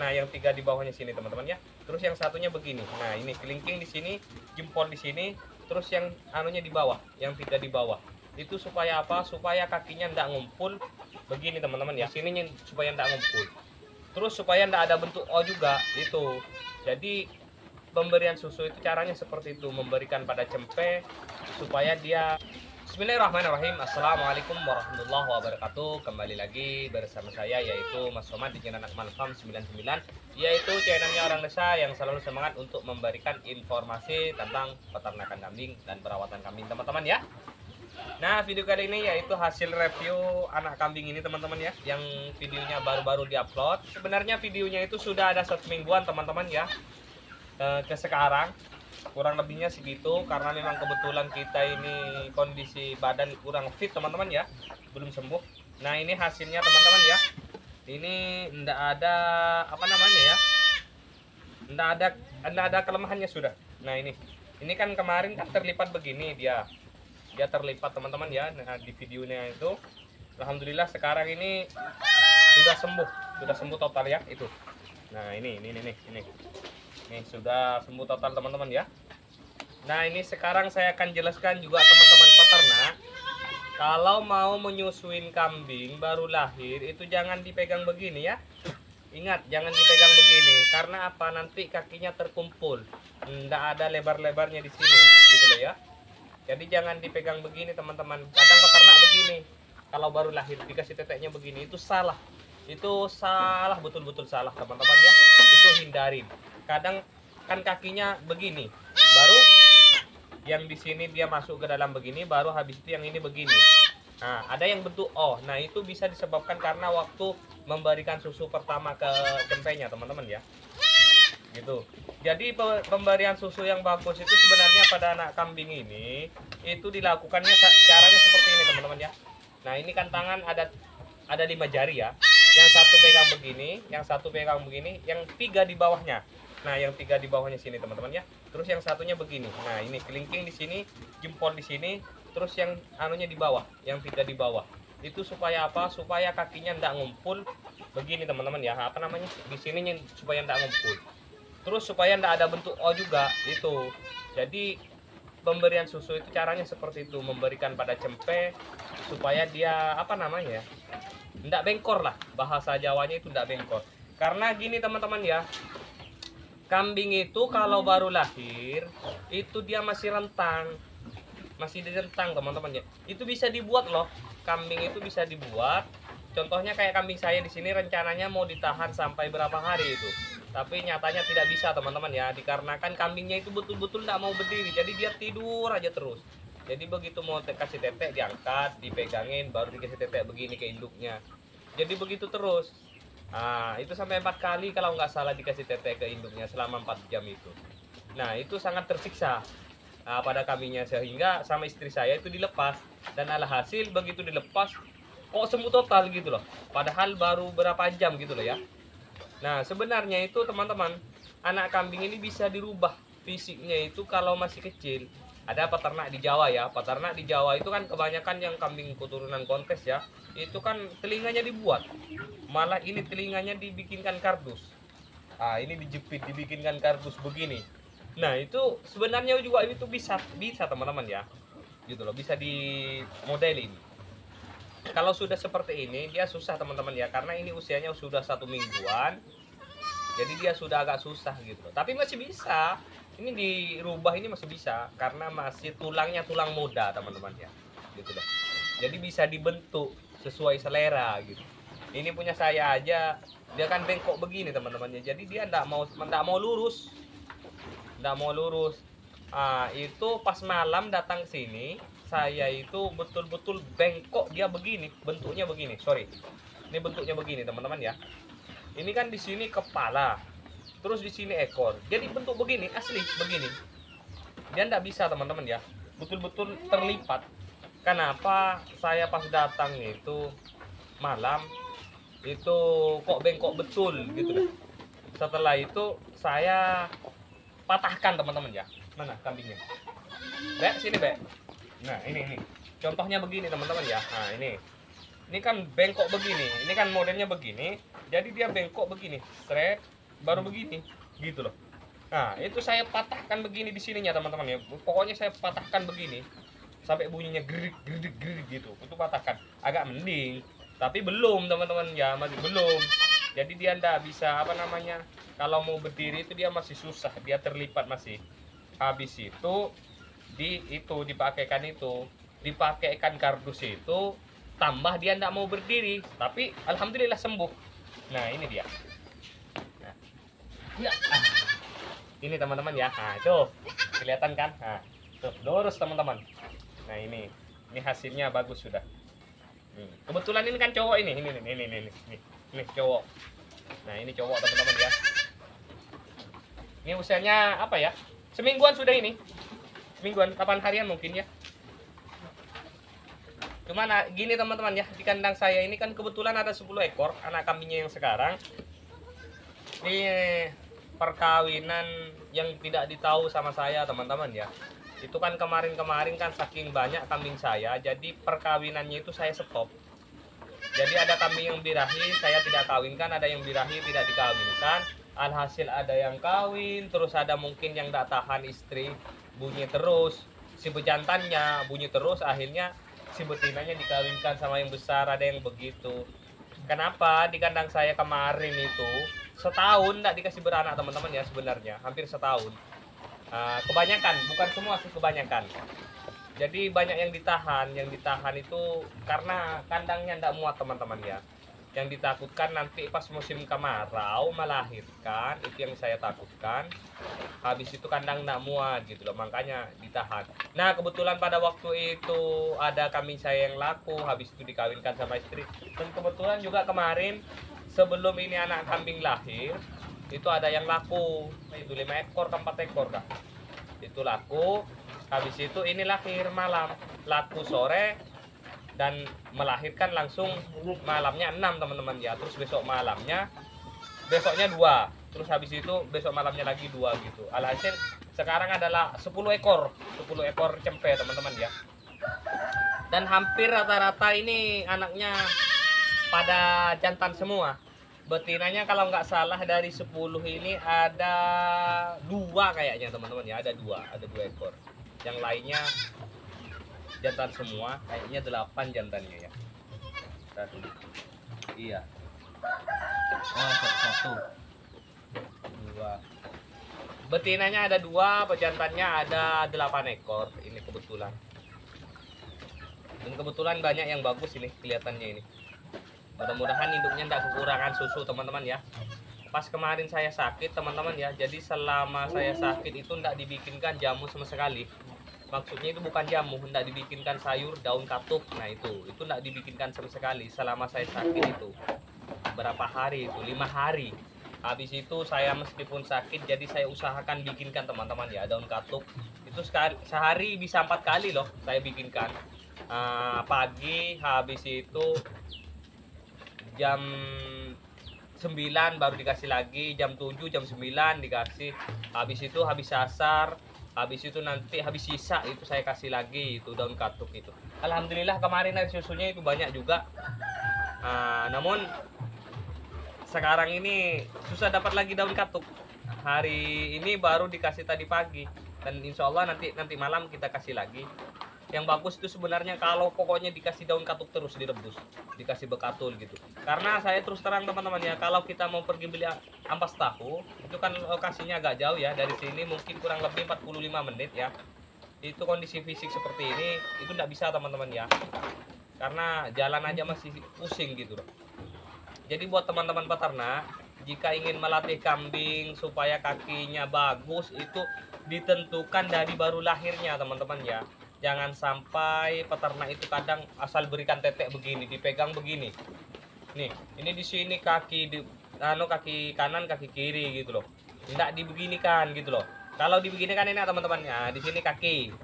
Nah, yang 3 di bawahnya sini teman-teman ya. Terus yang satunya begini. Nah, ini kelingking di sini, jempol di sini, terus yang anunya di bawah, yang 3 di bawah. Itu supaya apa? Supaya kakinya ndak ngumpul begini teman-teman ya. Di sini supaya ndak ngumpul. Terus supaya ndak ada bentuk O juga itu. Jadi pemberian susu itu caranya seperti itu, memberikan pada cempe supaya dia. Bismillahirrahmanirrahim. Assalamualaikum warahmatullahi wabarakatuh. Kembali lagi bersama saya yaitu Mas Somad di channel Akmal Farm 99, yaitu channelnya orang desa yang selalu semangat untuk memberikan informasi tentang peternakan kambing dan perawatan kambing teman-teman ya. Nah, video kali ini yaitu hasil review anak kambing ini teman-teman ya, yang videonya baru-baru diupload. Sebenarnya videonya itu sudah ada 1 mingguan teman-teman ya, ke sekarang kurang lebihnya segitu, karena memang kebetulan kita ini kondisi badan kurang fit teman-teman ya, belum sembuh. Nah, ini hasilnya teman-teman ya, ini enggak ada apa namanya ya, enggak ada kelemahannya sudah. Nah, ini kan kemarin kan terlipat begini, dia terlipat teman-teman ya. Nah, di videonya itu alhamdulillah sekarang ini sudah sembuh total ya itu. Nah, ini sudah sembuh total teman-teman ya. Nah, ini sekarang saya akan jelaskan juga teman-teman peternak, kalau mau menyusuin kambing baru lahir itu jangan dipegang begini ya. Ingat, jangan dipegang begini, karena apa? Nanti kakinya terkumpul, nggak ada lebar-lebarnya di sini gitu loh ya. Jadi jangan dipegang begini teman-teman. Kadang peternak begini, kalau baru lahir dikasih teteknya begini, itu salah. Itu salah, betul-betul salah teman-teman ya. Itu hindarin. Kadang kan kakinya begini, baru yang di sini dia masuk ke dalam begini, baru habis itu yang ini begini. Nah, ada yang bentuk O. Nah, itu bisa disebabkan karena waktu memberikan susu pertama ke cempenya teman-teman ya. Gitu. Jadi pemberian susu yang bagus itu sebenarnya pada anak kambing ini itu dilakukannya caranya seperti ini teman-teman ya. Nah, ini kan tangan ada 5 jari ya. Yang satu pegang begini, yang satu pegang begini, yang 3 di bawahnya. Nah, yang 3 di bawahnya sini teman-teman ya. Terus yang satunya begini. Nah, ini kelingking di sini, jempol di sini, terus yang anunya di bawah, yang 3 di bawah. Itu supaya apa? Supaya kakinya ndak ngumpul begini teman-teman ya. Apa namanya? Di sini supaya ndak ngumpul. Terus supaya ndak ada bentuk O juga itu. Jadi pemberian susu itu caranya seperti itu, memberikan pada cempe supaya dia apa namanya ya, ndak bengkor lah, bahasa Jawanya itu ndak bengkor. Karena gini teman-teman ya, kambing itu kalau baru lahir itu dia masih rentang, masih direntang teman-teman ya. Itu bisa dibuat loh, kambing itu bisa dibuat. Contohnya kayak kambing saya di sini rencananya mau ditahan sampai berapa hari itu, tapi nyatanya tidak bisa teman-teman ya, dikarenakan kambingnya itu betul-betul tidak mau berdiri, jadi dia tidur aja terus. Jadi begitu mau kasih tetek diangkat, dipegangin, baru dikasih tetek begini ke induknya. Jadi begitu terus. Nah, itu sampai 4 kali kalau nggak salah dikasih tetek ke induknya selama 4 jam itu. Nah, itu sangat tersiksa pada kambingnya, sehingga sama istri saya itu dilepas. Dan alhasil begitu dilepas, kok sembuh total gitu loh. Padahal baru berapa jam gitu loh ya. Nah, sebenarnya itu teman-teman, anak kambing ini bisa dirubah fisiknya itu kalau masih kecil. Ada peternak di Jawa ya, peternak di Jawa itu kan kebanyakan yang kambing keturunan kontes ya, itu kan telinganya dibuat, malah ini telinganya dibikinkan kardus. Ah, ini dijepit, dibikinkan kardus begini. Nah, itu sebenarnya juga itu bisa teman-teman ya, gitu loh, bisa dimodelin. Kalau sudah seperti ini dia susah teman-teman ya, karena ini usianya sudah 1 mingguan, jadi dia sudah agak susah gitu loh. Tapi masih bisa, ini dirubah, ini masih bisa karena masih tulangnya tulang muda teman-teman ya, gitu loh. Jadi bisa dibentuk sesuai selera gitu. Ini punya saya aja, dia kan bengkok begini teman-temannya, jadi dia enggak mau lurus, enggak mau lurus. Itu pas malam datang sini, saya itu betul-betul bengkok, dia begini, bentuknya begini, sorry, ini bentuknya begini teman-teman ya. Ini kan di sini kepala, terus di sini ekor, jadi bentuk begini, asli begini. Dia ndak bisa teman-teman ya, betul-betul terlipat. Kenapa saya pas datang itu malam itu kok bengkok betul gitu deh. Setelah itu saya patahkan teman-teman ya. Mana kambingnya? Bek, sini Bek. Nah, ini. Contohnya begini teman-teman ya. Nah, ini kan bengkok begini. Ini kan modelnya begini. Jadi dia bengkok begini, seret, baru begini, gitu loh. Nah, itu saya patahkan begini di sininya teman-teman ya. Pokoknya saya patahkan begini sampai bunyinya gerik gerik gerik gitu. Itu patahkan. Agak mending, tapi belum teman-teman ya, masih belum. Jadi dia ndak bisa apa namanya? Kalau mau berdiri itu dia masih susah, dia terlipat masih. Habis itu dipakaikan kardus itu, tambah dia ndak mau berdiri, tapi alhamdulillah sembuh. Nah, ini dia. Nah, ya. Ini teman-teman ya. Nah, itu kelihatan kan? Nah, tuh lurus teman-teman. Nah, ini hasilnya bagus sudah. Kebetulan ini kan cowok ini cowok. Nah, ini cowok teman-teman ya. Ini usianya apa ya? Semingguan sudah ini. Semingguan, 8 harian mungkin ya. Cuman gini teman-teman ya, di kandang saya ini kan kebetulan ada 10 ekor anak kambingnya yang sekarang. Ini perkawinan yang tidak ditahu sama saya teman-teman ya. Itu kan kemarin-kemarin kan saking banyak kambing saya, jadi perkawinannya itu saya stop. Jadi ada kambing yang birahi saya tidak kawinkan, ada yang birahi tidak dikawinkan. Alhasil ada yang kawin, terus ada mungkin yang tidak tahan istri, bunyi terus. Si bejantannya bunyi terus, akhirnya si betinanya dikawinkan sama yang besar, ada yang begitu. Kenapa di kandang saya kemarin itu setahun tidak dikasih beranak teman-teman ya, sebenarnya hampir setahun. Kebanyakan, bukan semua sih, kebanyakan. Jadi banyak yang ditahan itu karena kandangnya tidak muat teman-teman ya. Yang ditakutkan nanti pas musim kemarau melahirkan, itu yang saya takutkan. Habis itu kandang tidak muat gitu loh, makanya ditahan. Nah, kebetulan pada waktu itu ada kambing saya yang laku, habis itu dikawinkan sama istri. Dan kebetulan juga kemarin sebelum ini anak kambing lahir, itu ada yang laku. Itu 5 ekor ke 4 ekor kah? Itu laku. Habis itu ini lahir malam, laku sore, dan melahirkan langsung malamnya 6 teman-teman ya. Terus besoknya 2, terus habis itu besok malamnya lagi 2 gitu. Alhasil sekarang adalah 10 ekor cempe teman-teman ya. Dan hampir rata-rata ini anaknya pada jantan semua. Betinanya kalau nggak salah dari 10 ini ada 2 kayaknya teman-teman ya, ada 2 ekor. Yang lainnya jantan semua, kayaknya 8 jantannya ya. Iya. Oh, 1, 2. Betinanya ada 2, pejantannya ada 8 ekor. Ini kebetulan. Dan kebetulan banyak yang bagus ini kelihatannya ini. Mudah-mudahan induknya tidak kekurangan susu teman-teman ya. Pas kemarin saya sakit teman-teman ya, jadi selama saya sakit itu tidak dibikinkan jamu sama sekali. Maksudnya itu bukan jamu, tidak dibikinkan sayur daun katuk. Nah itu tidak dibikinkan sama sekali selama saya sakit itu. Berapa hari itu? 5 hari. Habis itu saya meskipun sakit, jadi saya usahakan bikinkan teman-teman ya daun katuk. Itu sehari bisa 4 kali loh saya bikinkan. Pagi, habis itu jam 9 baru dikasih lagi, jam 7, jam 9 dikasih. Habis itu habis asar, habis itu nanti habis sisa itu saya kasih lagi itu daun katuk itu. Alhamdulillah kemarin air susunya itu banyak juga. Namun sekarang ini susah dapat lagi daun katuk. Hari ini baru dikasih tadi pagi, dan insya Allah nanti malam kita kasih lagi. Yang bagus itu sebenarnya kalau pokoknya dikasih daun katuk terus direbus, dikasih bekatul gitu. Karena saya terus terang teman-teman ya, kalau kita mau pergi beli ampas tahu, itu kan lokasinya agak jauh ya dari sini, mungkin kurang lebih 45 menit ya. Itu kondisi fisik seperti ini, itu tidak bisa teman-teman ya. Karena jalan aja masih pusing gitu loh. Jadi buat teman-teman peternak, jika ingin melatih kambing supaya kakinya bagus, itu ditentukan dari baru lahirnya teman-teman ya. Jangan sampai peternak itu kadang asal berikan tetek begini, dipegang begini. Nih, ini di sini kaki kaki kanan, kaki kiri gitu loh. Tidak dibeginikan gitu loh. Kalau dibeginikan ini teman-teman ya, di sini kaki.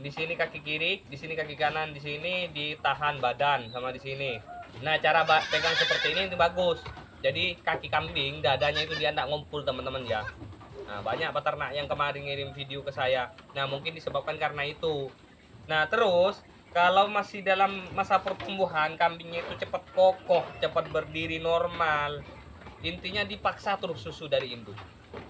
Di sini kaki kiri, di sini kaki kanan, di sini ditahan badan sama di sini. Nah, cara pegang seperti ini itu bagus. Jadi kaki kambing dadanya itu dia tidak ngumpul teman-teman ya. Nah, banyak peternak yang kemarin ngirim video ke saya. Nah, mungkin disebabkan karena itu. Nah, terus kalau masih dalam masa pertumbuhan, kambingnya itu cepat kokoh, cepat berdiri normal. Intinya dipaksa terus susu dari induk.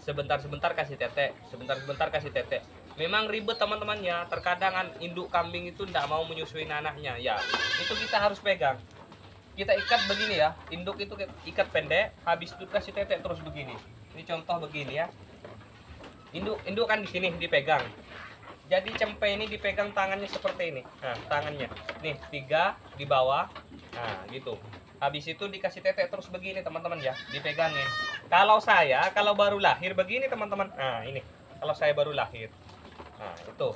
Sebentar-sebentar kasih tetek, sebentar-sebentar kasih tetek. Memang ribet teman-teman ya. Terkadang induk kambing itu tidak mau menyusuin anaknya. Ya, itu kita harus pegang. Kita ikat begini ya, induk itu ikat pendek, habis itu kasih tetek terus begini. Ini contoh begini ya. Induk kan di sini dipegang. Jadi cempe ini dipegang tangannya seperti ini. Nah, tangannya. Nih, 3 di bawah. Nah, gitu. Habis itu dikasih tetek terus begini teman-teman ya, dipegangin. Kalau baru lahir begini teman-teman. Nah, ini. Kalau saya baru lahir. Nah, itu.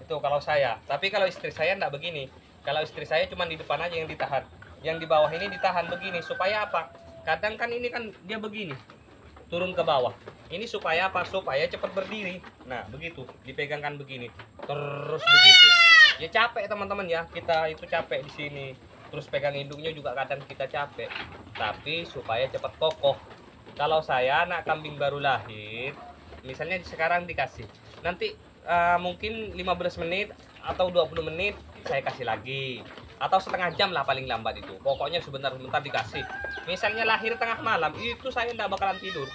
Itu kalau saya. Tapi kalau istri saya enggak begini. Kalau istri saya cuma di depan aja yang ditahan. Yang di bawah ini ditahan begini supaya apa? Kadang kan ini kan dia begini. Turun ke bawah. Ini supaya apa? Supaya cepat berdiri. Nah, begitu. Dipegangkan begini. Terus begitu. Ya capek teman-teman ya. Kita itu capek di sini. Terus pegang induknya juga kadang kita capek. Tapi supaya cepat kokoh. Kalau saya anak kambing baru lahir, misalnya sekarang dikasih. Nanti mungkin 15 menit atau 20 menit saya kasih lagi. Atau setengah jam lah paling lambat itu. Pokoknya sebentar-sebentar dikasih. Misalnya lahir tengah malam, itu saya tidak bakalan tidur.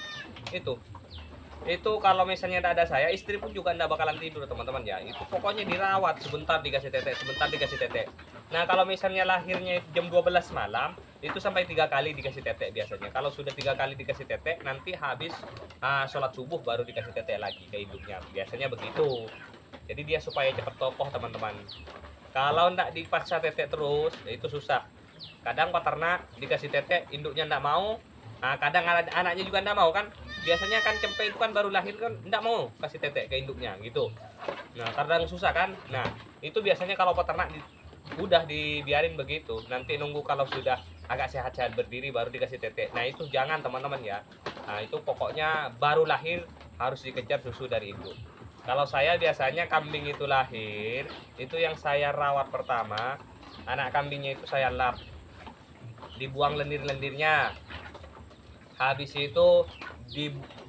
Itu kalau misalnya tidak ada saya, istri pun juga tidak bakalan tidur teman-teman ya. Itu pokoknya dirawat, sebentar dikasih tetek, sebentar dikasih tetek. Nah, kalau misalnya lahirnya jam 12 malam, itu sampai 3 kali dikasih tetek biasanya. Kalau sudah 3 kali dikasih tetek, nanti habis sholat subuh baru dikasih tetek lagi ke induknya. Biasanya begitu. Jadi dia supaya cepat kokoh teman-teman. Kalau ndak dipaksa tetek terus, ya itu susah. Kadang peternak dikasih tetek, induknya ndak mau. Nah, kadang anaknya juga ndak mau kan. Biasanya kan cempe itu kan baru lahir kan ndak mau kasih tetek ke induknya gitu. Nah, kadang susah kan. Nah, itu biasanya kalau peternak udah dibiarin begitu. Nanti nunggu kalau sudah agak sehat-sehat berdiri baru dikasih tetek. Nah, itu jangan teman-teman ya. Nah, itu pokoknya baru lahir harus dikejar susu dari induk. Kalau saya biasanya kambing itu lahir, itu yang saya rawat pertama, anak kambingnya itu saya lap, dibuang lendir-lendirnya. Habis itu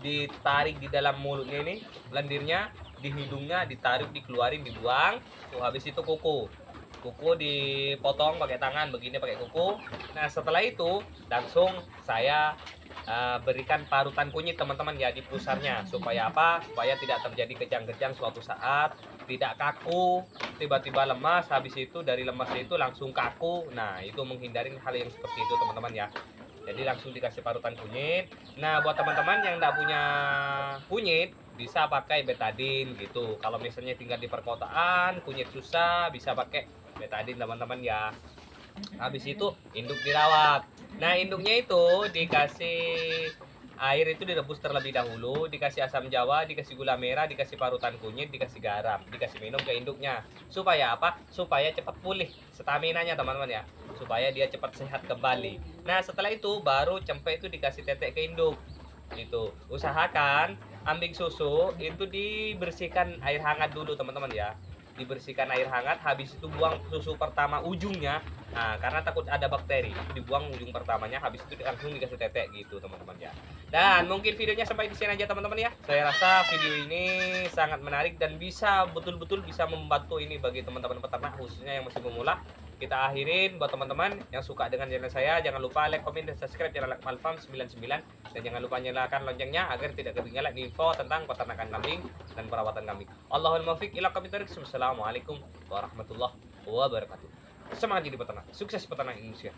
ditarik di dalam mulutnya ini, lendirnya, di hidungnya ditarik, dikeluarin, dibuang. Tuh, habis itu kuku dipotong pakai tangan begini pakai kuku. Nah, setelah itu langsung saya berikan parutan kunyit teman-teman ya di pusarnya. Supaya apa? Supaya tidak terjadi kejang-kejang suatu saat, tidak kaku, tiba-tiba lemas, habis itu dari lemasnya itu langsung kaku. Nah, itu menghindari hal yang seperti itu teman-teman ya. Jadi langsung dikasih parutan kunyit. Nah, buat teman-teman yang tidak punya kunyit, bisa pakai betadin gitu. Kalau misalnya tinggal di perkotaan, kunyit susah, bisa pakai betadin teman-teman ya. Habis itu induk dirawat. Nah, induknya itu dikasih air itu direbus terlebih dahulu, dikasih asam jawa, dikasih gula merah, dikasih parutan kunyit, dikasih garam, dikasih minum ke induknya. Supaya apa? Supaya cepat pulih stamina-nya teman-teman ya. Supaya dia cepat sehat kembali. Nah, setelah itu baru cempe itu dikasih tetek ke induk. Itu usahakan ambing susu itu dibersihkan air hangat dulu teman-teman ya. Dibersihkan air hangat, habis itu buang susu pertama ujungnya. Nah, karena takut ada bakteri, itu dibuang ujung pertamanya, habis itu langsung dikasih tetek gitu teman-teman ya. Dan mungkin videonya sampai di sini aja teman-teman ya. Saya rasa video ini sangat menarik dan bisa betul-betul bisa membantu ini bagi teman-teman peternak khususnya yang masih memula. Kita akhirin buat teman-teman yang suka dengan channel saya, jangan lupa like, comment, dan subscribe channel Malfarm 99, dan jangan lupa nyalakan loncengnya agar tidak ketinggalan info tentang peternakan kambing dan perawatan kambing. Allahul muwaffiq ila aqwamit thoriq. Wassalamualaikum warahmatullahi wabarakatuh. Semangat jadi peternak, sukses peternak Indonesia.